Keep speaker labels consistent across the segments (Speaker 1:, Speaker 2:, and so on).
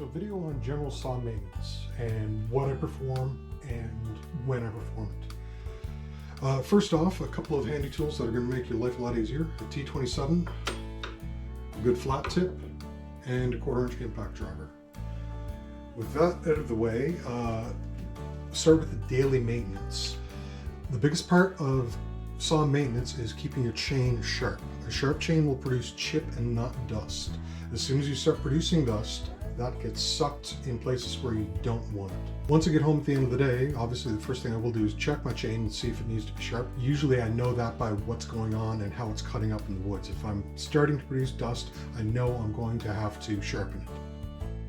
Speaker 1: So a video on general saw maintenance and what I perform and when I perform it. First off, a couple of handy tools that are going to make your life a lot easier. A T27, a good flat tip, and a 1/4 inch impact driver. With that out of the way, start with the daily maintenance. The biggest part of saw maintenance is keeping your chain sharp. A sharp chain will produce chip and not dust. As soon as you start producing dust, that gets sucked in places where you don't want it. Once I get home at the end of the day, obviously the first thing I will do is check my chain and see if it needs to be sharp. Usually I know that by what's going on and how it's cutting up in the woods. If I'm starting to produce dust, I know I'm going to have to sharpen it.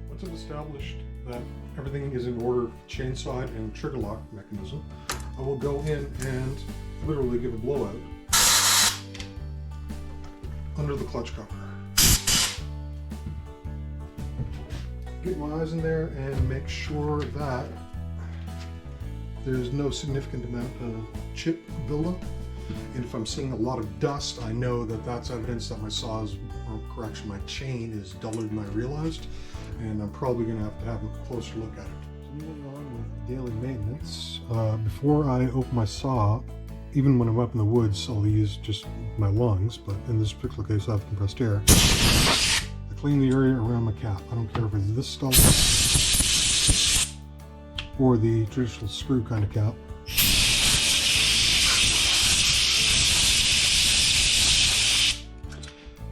Speaker 1: Once I've established that everything is in order, chain side and trigger lock mechanism, I will go in and literally give a blowout under the clutch cover. Get my eyes in there and make sure that there's no significant amount of chip buildup. And if I'm seeing a lot of dust, I know that that's evidence that my saws, or correction, my chain is duller than I realized, and I'm probably going to have a closer look at it. So moving on with daily maintenance, before I open my saw, even when I'm up in the woods, I'll use just my lungs, but in this particular case I have compressed air. Clean the area around my cap. I don't care if it's this style or the traditional screw kind of cap.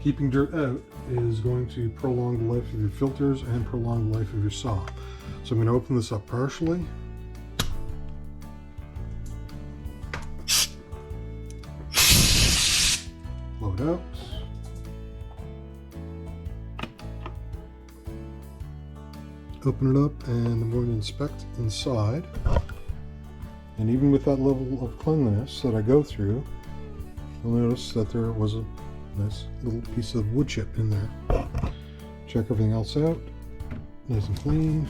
Speaker 1: Keeping dirt out is going to prolong the life of your filters and prolong the life of your saw. So I'm going to open this up partially. Load out. Open it up and I'm going to inspect inside, and even with that level of cleanliness that I go through, you'll notice that there was a nice little piece of wood chip in there. Check everything else out, nice and clean,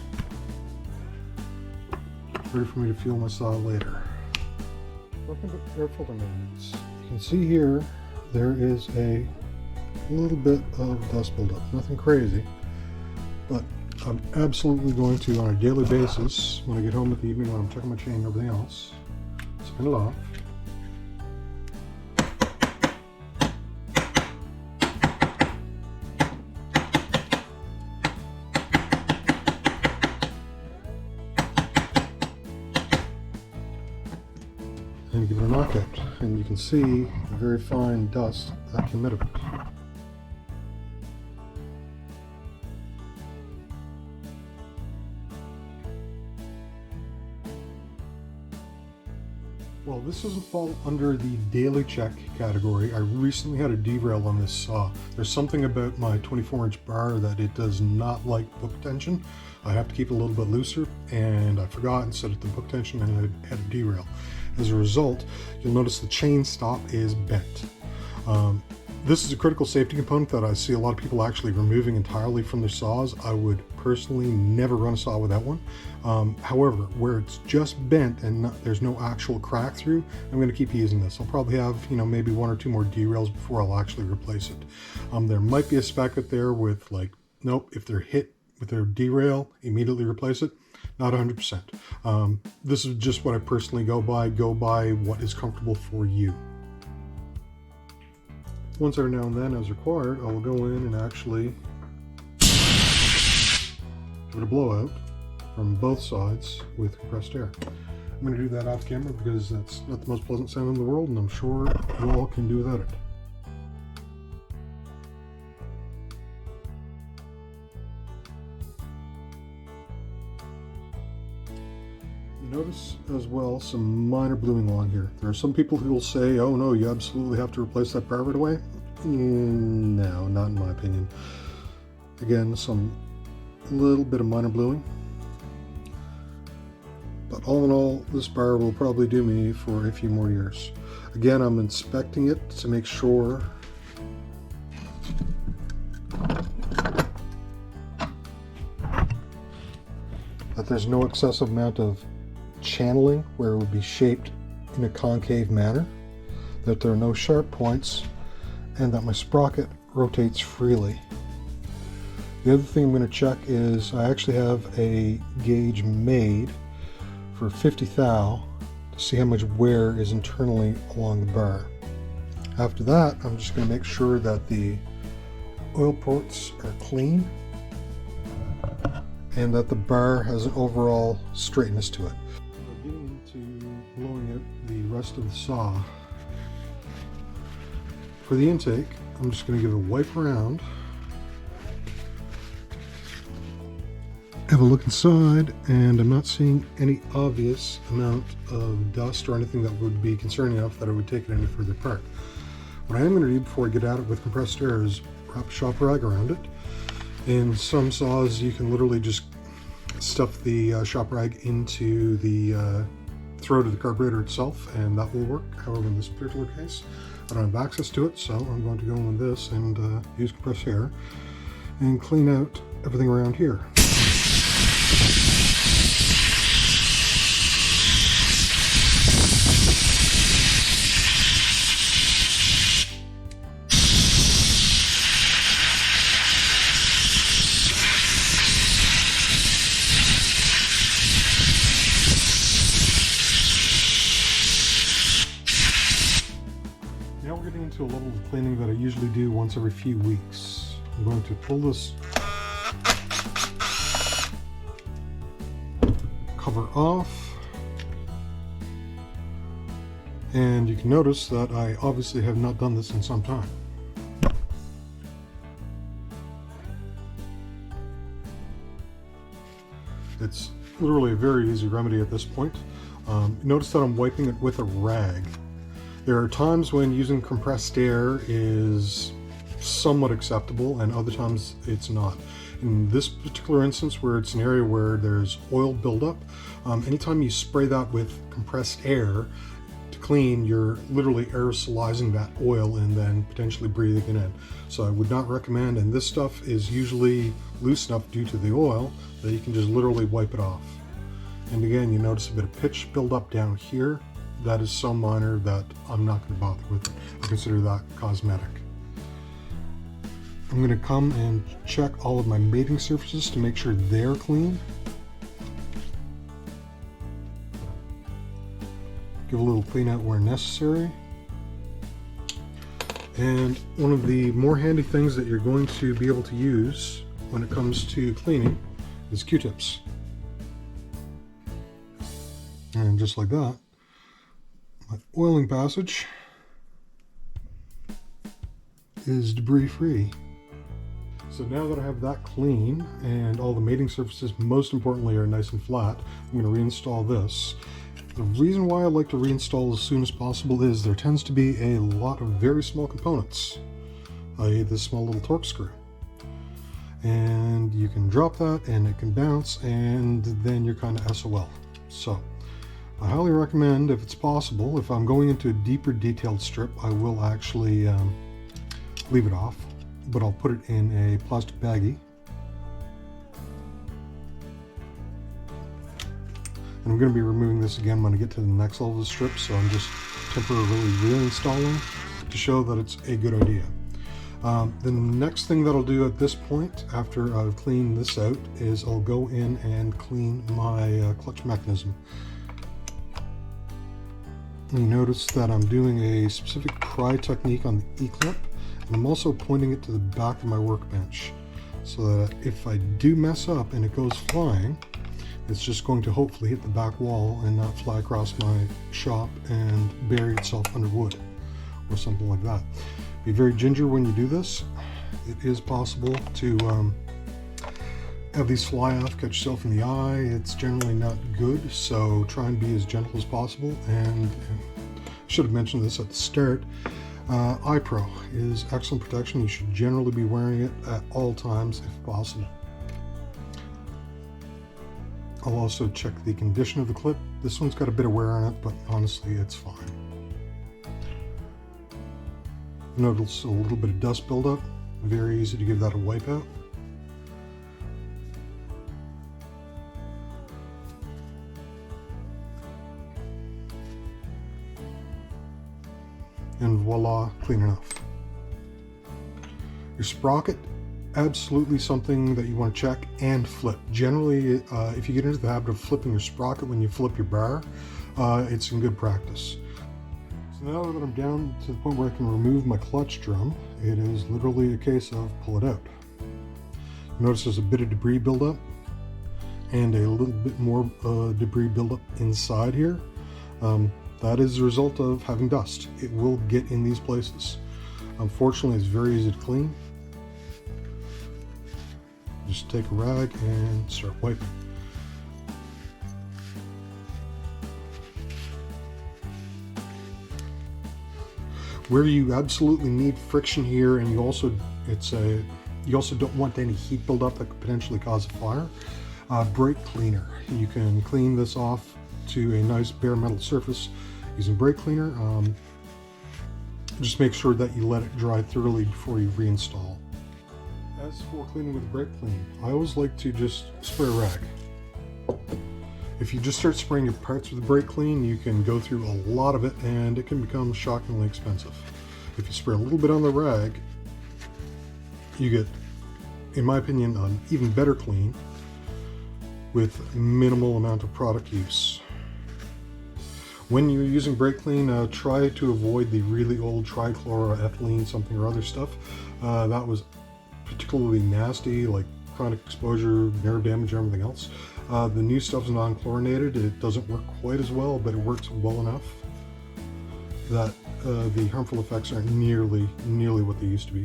Speaker 1: ready for me to fuel my saw later. Talking about air filter maintenance, you can see here there is a little bit of dust buildup, nothing crazy, but I'm absolutely going to, on a daily basis, when I get home at the evening, when I'm checking my chain and everything else, spin it off. And give it a knockout. And you can see the very fine dust that came out of it. Well, this doesn't fall under the daily check category. I recently had a derail on this saw. There's something about my 24-inch bar that it does not like book tension. I have to keep it a little bit looser, and I forgot and set it to book tension, and I had a derail. As a result, you'll notice the chain stop is bent. This is a critical safety component that I see a lot of people actually removing entirely from their saws. I would personally never run a saw without one. However, where it's just bent and there's no actual crack through, I'm going to keep using this. I'll probably have, maybe 1 or 2 more derails before I'll actually replace it. There might be a spec out there with like, nope, if they're hit with their derail, immediately replace it. Not 100%. This is just what I personally go by. Go by what is comfortable for you. Once every now and then, as required, I will go in and actually give it a blowout from both sides with compressed air. I'm going to do that off camera because that's not the most pleasant sound in the world, and I'm sure you all can do without it. Notice as well some minor bluing along here. There are some people who will say, oh no, you absolutely have to replace that bar right away. No, not in my opinion. Again, some little bit of minor bluing. But all in all, this bar will probably do me for a few more years. Again, I'm inspecting it to make sure that there's no excessive amount of channeling where it would be shaped in a concave manner, that there are no sharp points, and that my sprocket rotates freely. The other thing I'm going to check is I actually have a gauge made for 50 thou to see how much wear is internally along the bar. After that, I'm just going to make sure that the oil ports are clean and that the bar has an overall straightness to it. We're getting into blowing out the rest of the saw. For the intake, I'm just going to give a wipe around. Have a look inside, and I'm not seeing any obvious amount of dust or anything that would be concerning enough that I would take it any further apart. What I am going to do before I get at it with compressed air is wrap a shop rag around it. In some saws, you can literally just stuff the shop rag into the throat of the carburetor itself, and that will work. However, in this particular case, I don't have access to it, so I'm going to go in with this and use compressed air and clean out everything around here. Now we're getting into a level of cleaning that I usually do once every few weeks. I'm going to pull this cover off, and you can notice that I obviously have not done this in some time. It's literally a very easy remedy at this point. Notice that I'm wiping it with a rag. There are times when using compressed air is somewhat acceptable and other times it's not. In this particular instance, where it's an area where there's oil buildup, anytime you spray that with compressed air to clean, you're literally aerosolizing that oil and then potentially breathing it in. So I would not recommend, and this stuff is usually loose enough due to the oil that you can just literally wipe it off. And again, you notice a bit of pitch buildup down here. That is so minor that I'm not going to bother with it. I consider that cosmetic. I'm going to come and check all of my mating surfaces to make sure they're clean. Give a little clean out where necessary. And one of the more handy things that you're going to be able to use when it comes to cleaning is Q-tips. And just like that, my oiling passage is debris free. So now that I have that clean and all the mating surfaces, most importantly, are nice and flat, I'm going to reinstall this. The reason why I like to reinstall as soon as possible is there tends to be a lot of very small components, i.e. this small little torque screw. And you can drop that and it can bounce and then you're kind of SOL. So I highly recommend, if it's possible, if I'm going into a deeper detailed strip, I will actually leave it off, but I'll put it in a plastic baggie. And I'm going to be removing this again when I get to the next level of the strip, so I'm just temporarily reinstalling to show that it's a good idea. The next thing that I'll do at this point, after I've cleaned this out, is I'll go in and clean my clutch mechanism. You notice that I'm doing a specific pry technique on the E-clip, and I'm also pointing it to the back of my workbench, so that if I do mess up and it goes flying, it's just going to hopefully hit the back wall and not fly across my shop and bury itself under wood or something like that. Be very ginger when you do this. It is possible to have these fly off, catch yourself in the eye. It's generally not good, so try and be as gentle as possible. And I should have mentioned this at the start. Eye Pro is excellent protection. You should generally be wearing it at all times if possible. I'll also check the condition of the clip. This one's got a bit of wear on it, but honestly it's fine. Notice a little bit of dust buildup. Very easy to give that a wipe out. And voila, clean enough. Your sprocket absolutely something that you want to check and flip. Generally, if you get into the habit of flipping your sprocket when you flip your bar, it's in good practice. So now that I'm down to the point where I can remove my clutch drum, it is literally a case of pull it out. Notice there's a bit of debris buildup and a little bit more debris buildup inside here. That is the result of having dust. It will get in these places. Unfortunately, it's very easy to clean. Just take a rag and start wiping. Where you absolutely need friction here, and you also don't want any heat buildup that could potentially cause a fire. Brake cleaner. You can clean this off to a nice bare metal surface using brake cleaner. Just make sure that you let it dry thoroughly before you reinstall. As for cleaning with brake clean, I always like to just spray a rag. If you just start spraying your parts with brake clean, you can go through a lot of it and it can become shockingly expensive. If you spray a little bit on the rag, you get, in my opinion, an even better clean with minimal amount of product use. When you're using brake clean, try to avoid the really old trichloroethylene something or other stuff. That was particularly nasty, like chronic exposure, nerve damage, and everything else. The new stuff is non-chlorinated. It doesn't work quite as well, but it works well enough that the harmful effects aren't nearly what they used to be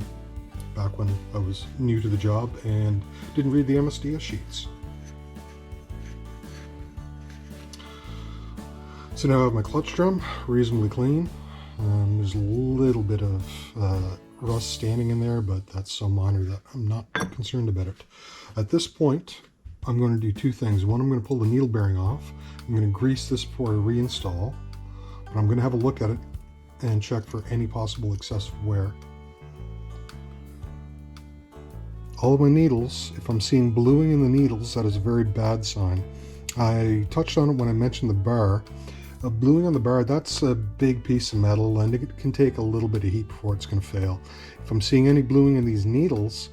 Speaker 1: back when I was new to the job and didn't read the MSDS sheets. So now I have my clutch drum reasonably clean. There's a little bit of rust standing in there, but that's so minor that I'm not concerned about it. At this point, I'm going to do two things. One, I'm going to pull the needle bearing off. I'm going to grease this before I reinstall, but I'm going to have a look at it and check for any possible excessive wear. All of my needles, if I'm seeing bluing in the needles, that is a very bad sign. I touched on it when I mentioned the bar. Bluing on the bar, that's a big piece of metal and it can take a little bit of heat before it's going to fail. If I'm seeing any bluing in these needles,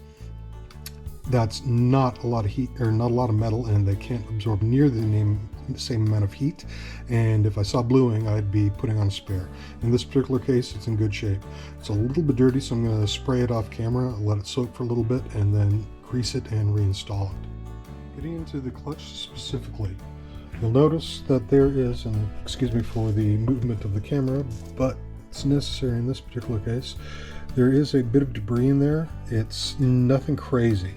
Speaker 1: that's not a lot of heat or not a lot of metal, and they can't absorb near the same amount of heat. And if I saw bluing, I'd be putting on a spare. In this particular case, it's in good shape. It's a little bit dirty, so I'm going to spray it off camera, let it soak for a little bit, and then grease it and reinstall it. Getting into the clutch specifically, you'll notice that there is, and excuse me for the movement of the camera, but it's necessary in this particular case, there is a bit of debris in there. It's nothing crazy.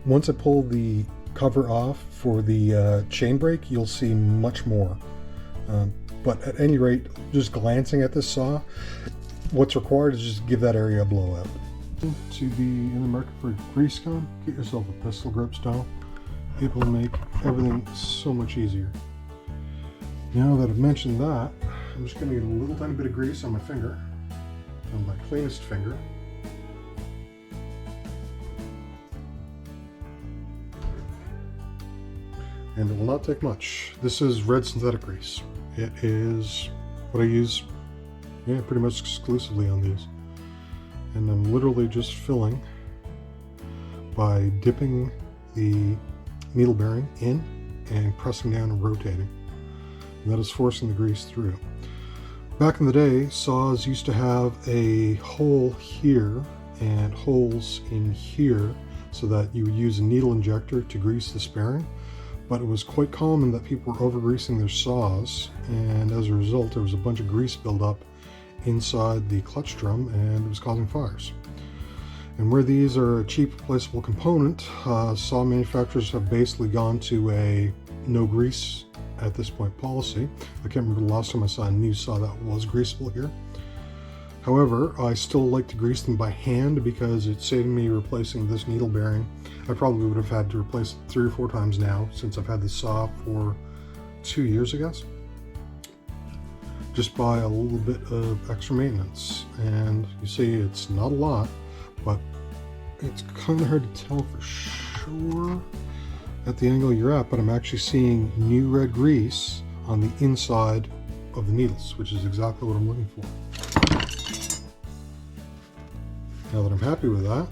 Speaker 1: Once I pull the cover off for the chain brake, you'll see much more. But at any rate, just glancing at this saw, what's required is just give that area a blowout. To be in the market for a grease gun, get yourself a pistol grip style. It will make everything so much easier. Now that I've mentioned that, I'm just going to get a little tiny bit of grease on my finger, on my cleanest finger. And it will not take much. This is red synthetic grease. It is what I use, pretty much exclusively on these. And I'm literally just filling by dipping the needle bearing in and pressing down and rotating. And that is forcing the grease through. Back in the day, saws used to have a hole here and holes in here so that you would use a needle injector to grease the sparing. But it was quite common that people were over-greasing their saws, and as a result there was a bunch of grease buildup inside the clutch drum and it was causing fires. And where these are a cheap replaceable component, saw manufacturers have basically gone to a no grease at this point policy. I can't remember the last time I saw a new saw that was greasable here. However, I still like to grease them by hand because it's saving me replacing this needle bearing. I probably would have had to replace it 3 or 4 times now since I've had this saw for 2 years, I guess. Just by a little bit of extra maintenance. And you see, it's not a lot, but it's kind of hard to tell for sure at the angle you're at, but I'm actually seeing new red grease on the inside of the needles, which is exactly what I'm looking for. Now that I'm happy with that,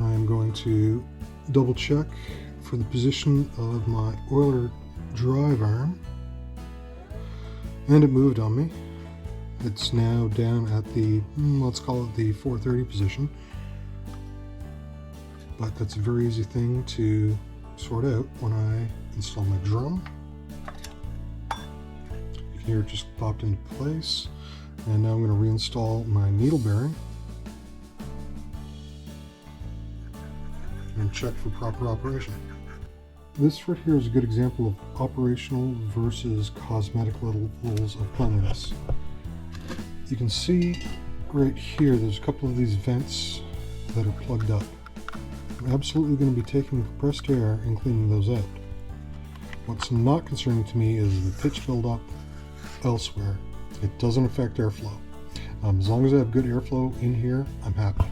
Speaker 1: I'm going to double check for the position of my oiler drive arm, and it moved on me. It's now down at the, let's call it the 430 position, but that's a very easy thing to sort out when I install my drum. You can hear it just popped into place, and now I'm going to reinstall my needle bearing and check for proper operation. This right here is a good example of operational versus cosmetic levels of cleanliness. You can see right here there's a couple of these vents that are plugged up. I'm absolutely going to be taking the compressed air and cleaning those out. What's not concerning to me is the pitch buildup elsewhere. It doesn't affect airflow. As long as I have good airflow in here, I'm happy.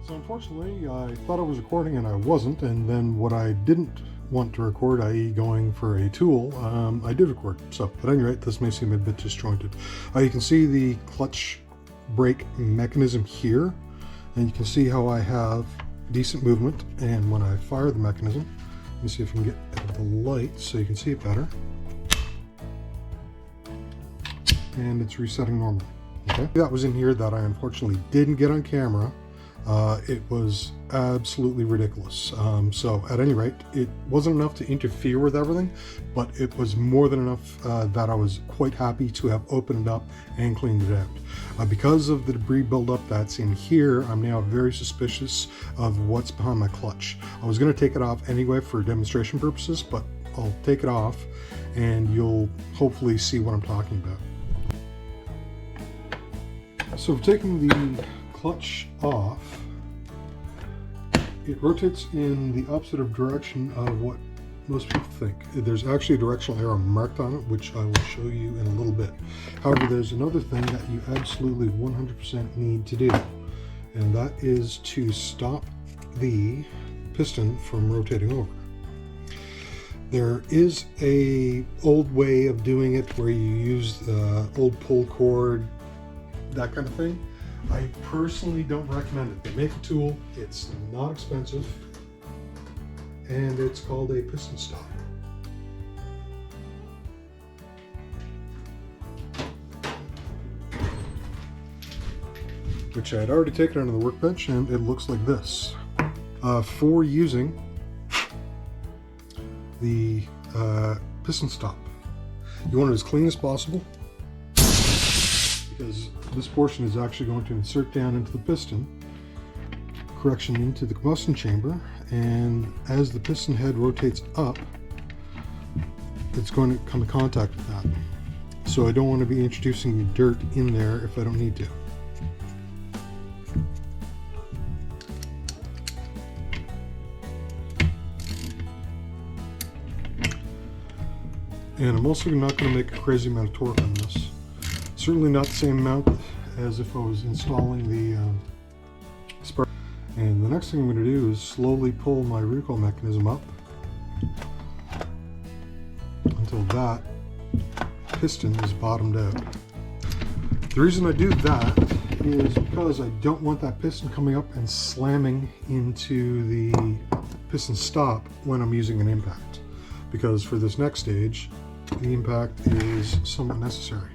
Speaker 1: So unfortunately, I thought I was recording and I wasn't, and then what I didn't want to record, i.e. going for a tool, I did record. So at any rate, this may seem a bit disjointed. You can see the clutch brake mechanism here, and you can see how I have decent movement, and when I fire the mechanism, let me see if I can get out of the light so you can see it better, and it's resetting normally. Okay, that was in here that I unfortunately didn't get on camera. It was absolutely ridiculous. So at any rate, it wasn't enough to interfere with everything, but it was more than enough that I was quite happy to have opened it up and cleaned it out. Because of the debris buildup that's in here, I'm now very suspicious of what's behind my clutch. I was going to take it off anyway for demonstration purposes, but I'll take it off and you'll hopefully see what I'm talking about. So for taking the clutch off, it rotates in the opposite of direction of what most people think. There's actually a directional arrow marked on it, which I will show you in a little bit. However, there's another thing that you absolutely 100% need to do, and that is to stop the piston from rotating over. There is a old way of doing it where you use old pull cord, that kind of thing. I personally don't recommend it. They make a tool, it's not expensive, and it's called a piston stop. Which I had already taken out of the workbench, and it looks like this. For using the piston stop, you want it as clean as possible, because this portion is actually going to insert down into the piston, correction into the combustion chamber, and as the piston head rotates up, it's going to come in contact with that. So I don't want to be introducing dirt in there if I don't need to. And I'm also not going to make a crazy amount of torque on this. Certainly not the same amount as if I was installing the spark. And the next thing I'm going to do is slowly pull my recoil mechanism up until that piston is bottomed out. The reason I do that is because I don't want that piston coming up and slamming into the piston stop when I'm using an impact. Because for this next stage, the impact is somewhat necessary.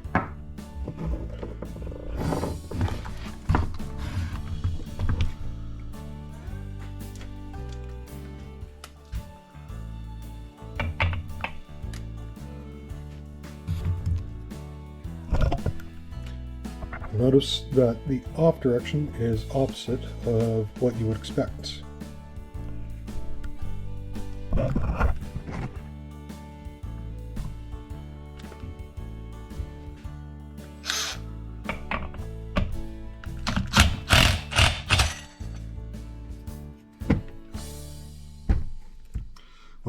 Speaker 1: Notice that the off direction is opposite of what you would expect.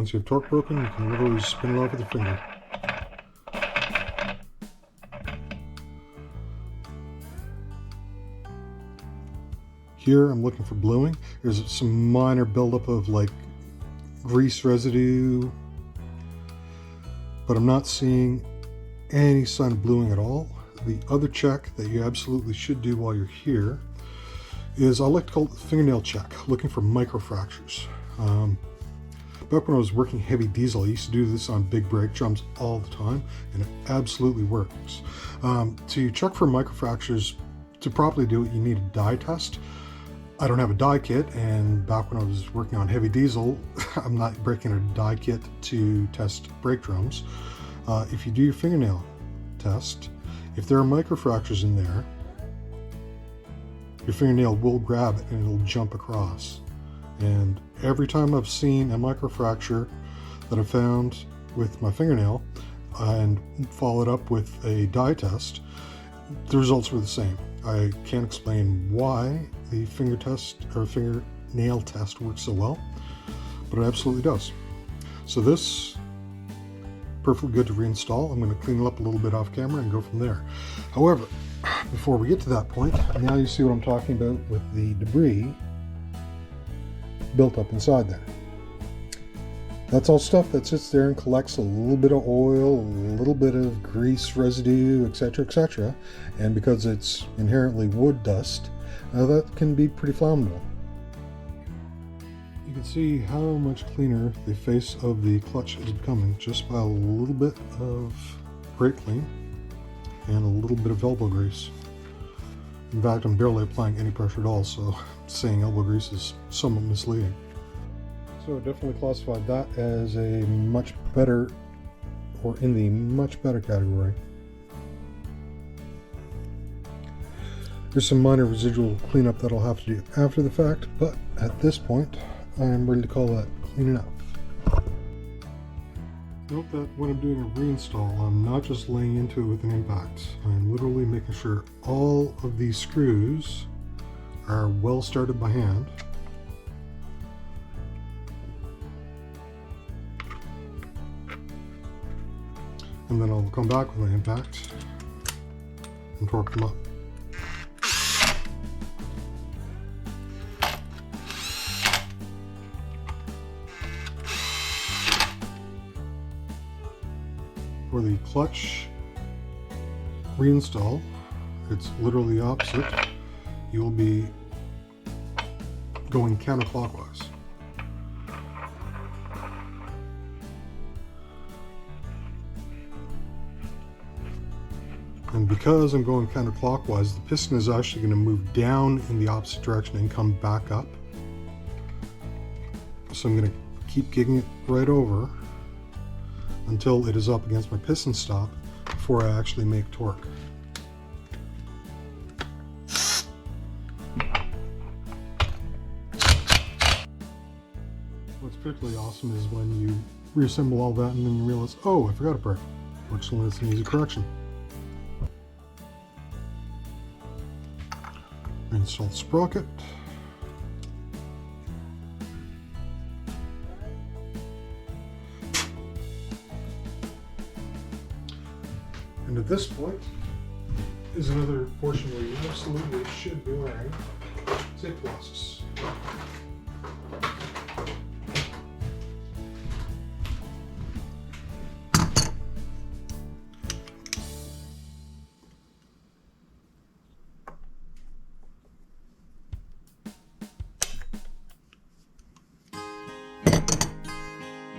Speaker 1: Once you have torque broken, you can literally spin it off with your finger. Here I'm looking for bluing. There's some minor buildup of like grease residue, but I'm not seeing any sign of bluing at all. The other check that you absolutely should do while you're here is I like to call it the fingernail check, looking for microfractures. Back when I was working heavy diesel, I used to do this on big brake drums all the time, and it absolutely works. To check for microfractures, to properly do it, you need a die test. I don't have a die kit, and back when I was working on heavy diesel, I'm not breaking a die kit to test brake drums. If you do your fingernail test, if there are microfractures in there, your fingernail will grab it and it'll jump across. And every time I've seen a microfracture that I found with my fingernail and followed up with a die test, the results were the same. I can't explain why the finger test or fingernail test works so well, but it absolutely does. So this, perfectly good to reinstall. I'm going to clean it up a little bit off camera and go from there. However, before we get to that point, now you see what I'm talking about with the debris built up inside there. That's all stuff that sits there and collects a little bit of oil, a little bit of grease residue, etc., etc. And because it's inherently wood dust, that can be pretty flammable. You can see how much cleaner the face of the clutch is becoming just by a little bit of brake clean and a little bit of elbow grease. In fact, I'm barely applying any pressure at all, so saying elbow grease is somewhat misleading. So I definitely classified that as a much better, or in the much better category. There's some minor residual cleanup that I'll have to do after the fact, but at this point, I'm ready to call that clean enough. Note that when I'm doing a reinstall, I'm not just laying into it with an impact. I'm literally making sure all of these screws are well started by hand. And then I'll come back with my impact and torque them up. For the clutch reinstall, it's literally the opposite. You will be going counterclockwise. And because I'm going counterclockwise, the piston is actually going to move down in the opposite direction and come back up. So I'm going to keep kicking it right over until it is up against my piston stop before I actually make torque. What's particularly awesome is when you reassemble all that and then you realize, oh, I forgot a part. Fortunately, it's an easy correction. Install the sprocket. And at this point is another portion where you absolutely should be wearing safety glasses.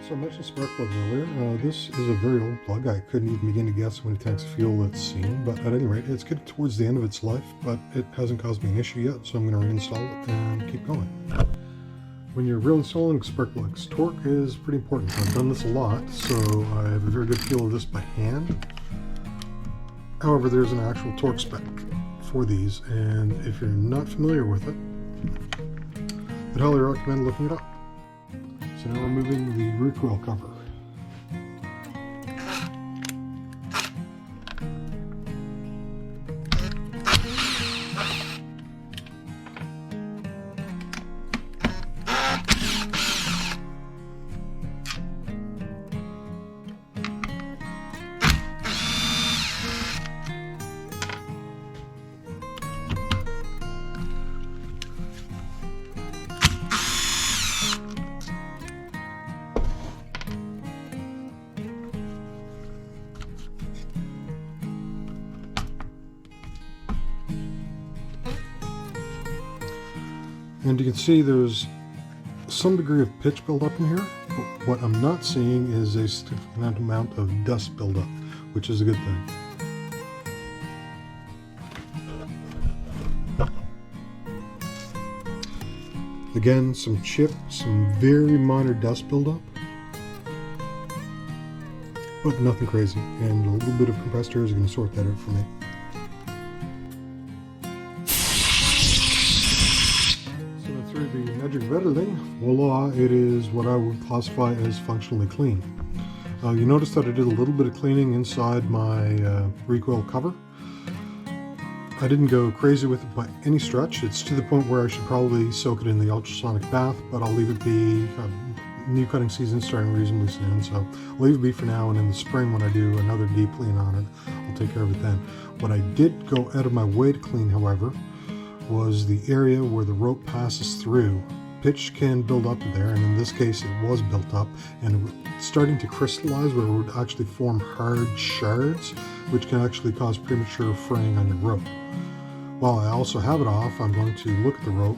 Speaker 1: So I mentioned spark plugs earlier. This is a very old plug. I couldn't even begin to guess how many tanks of fuel it's seen, but at any rate, it's getting towards the end of its life, but it hasn't caused me an issue yet, so I'm going to reinstall it and keep going. When you're reinstalling spark plugs, torque is pretty important. I've done this a lot, so I have a very good feel of this by hand. However, there's an actual torque spec for these, and if you're not familiar with it, I'd highly recommend looking it up. So now we're removing the recoil cover. And you can see there's some degree of pitch buildup in here, but what I'm not seeing is a significant amount of dust buildup, which is a good thing. Again, some chip, some very minor dust buildup, but nothing crazy, and a little bit of compressed air is going to sort that out for me. So through the magic of editing, voila, it is what I would classify as functionally clean. You notice that I did a little bit of cleaning inside my recoil cover. I didn't go crazy with it by any stretch. It's to the point where I should probably soak it in the ultrasonic bath, but I'll leave it be. New cutting season starting reasonably soon, so I'll leave it be for now, and in the spring when I do another deep clean on it, I'll take care of it then. What I did go out of my way to clean, however, was the area where the rope passes through. Pitch can build up there, and in this case it was built up, and it was starting to crystallize where it would actually form hard shards, which can actually cause premature fraying on your rope. While I also have it off, I'm going to look at the rope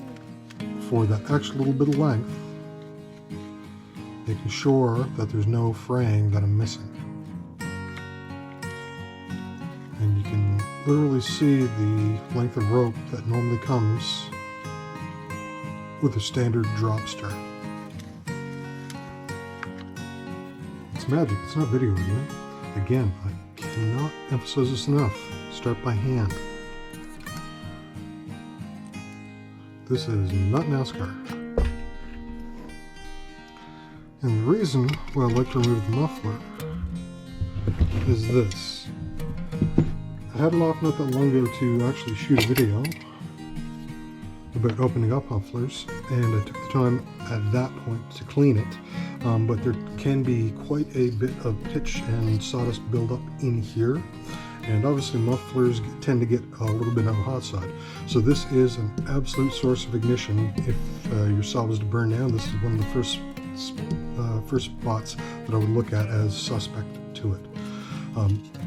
Speaker 1: for that extra little bit of length, making sure that there's no fraying that I'm missing. And you can literally see the length of rope that normally comes with a standard drop start. It's magic, it's not video again. Again, I cannot emphasize this enough. Start by hand. This is not NASCAR. And the reason why I like to remove the muffler is this. I had it off not that long ago to actually shoot a video about opening up mufflers, and I took the time at that point to clean it, but there can be quite a bit of pitch and sawdust buildup in here, and obviously mufflers tend to get a little bit on the hot side. So this is an absolute source of ignition. If your saw was to burn down, this is one of the first spots that I would look at as suspect to it.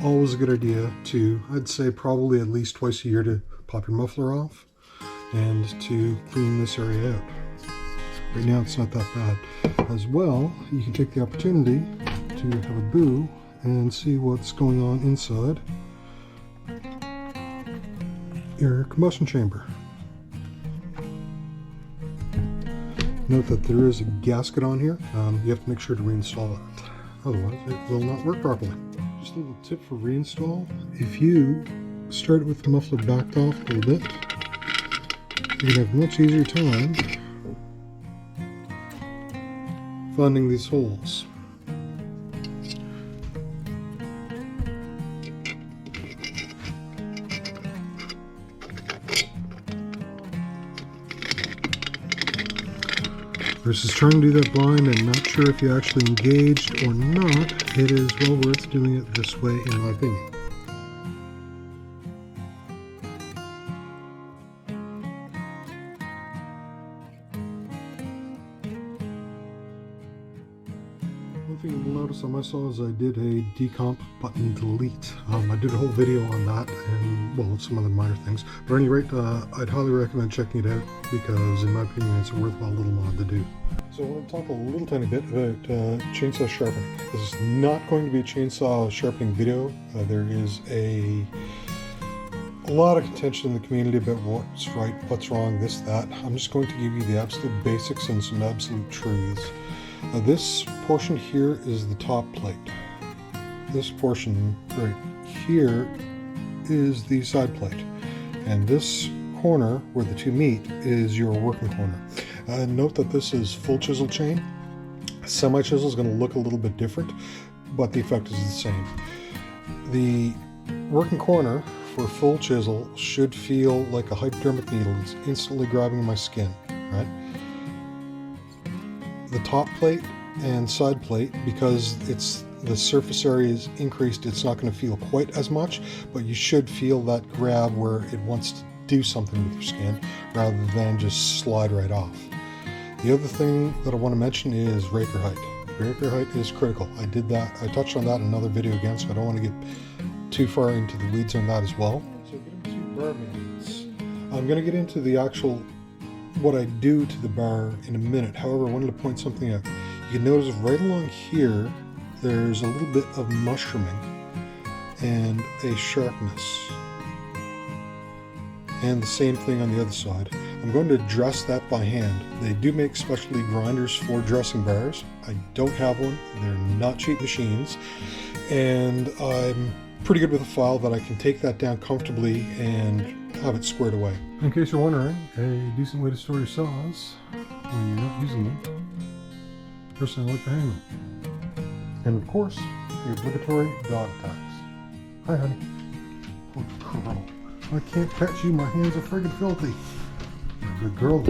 Speaker 1: Always a good idea to, I'd say probably at least twice a year, to pop your muffler off and to clean this area out. Right now it's not that bad. As well, you can take the opportunity to have a boo and see what's going on inside your combustion chamber. Note that there is a gasket on here. You have to make sure to reinstall it, otherwise it will not work properly. Just a little tip for reinstall: if you start it with the muffler backed off a little bit, you're going to have a much easier time finding these holes. Versus trying to do that blind and not sure if you actually engaged or not, it is well worth doing it this way, in my opinion. One thing you'll notice on my saw is I did a decomp button delete. I did a whole video on that, and well, some other minor things. But at any rate, I'd highly recommend checking it out, because in my opinion it's a worthwhile little mod to do. So I want to talk a little tiny bit about chainsaw sharpening. This is not going to be a chainsaw sharpening video. There is a lot of contention in the community about what's right, what's wrong, this, that. I'm just going to give you the absolute basics and some absolute truths. This portion here is the top plate. This portion right here is the side plate. And this corner where the two meet is your working corner. Note that this is full chisel chain. Semi-chisel is going to look a little bit different, but the effect is the same. The working corner for full chisel should feel like a hypodermic needle. It's instantly grabbing my skin, right? The top plate and side plate, because the surface area is increased, it's not going to feel quite as much, but you should feel that grab where it wants to do something with your skin rather than just slide right off. The other thing that I want to mention is raker height. Raker height is critical. I touched on that in another video again, so I don't want to get too far into the weeds on that as well. So get into bar mains. I'm going to get into the actual what I do to the bar in a minute. However, I wanted to point something out. You can notice right along here, there's a little bit of mushrooming and a sharpness. And the same thing on the other side. I'm going to dress that by hand. They do make specialty grinders for dressing bars. I don't have one. They're not cheap machines. And I'm pretty good with a file that I can take that down comfortably and have it squared away. In case you're wondering, a decent way to store your saws when you're not using them. Personally, I like to hang them. And of course, the obligatory dog tags. Hi, honey. Good girl. I can't catch you. My hands are friggin' filthy. You're a good girl.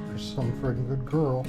Speaker 1: You're some friggin' good girl.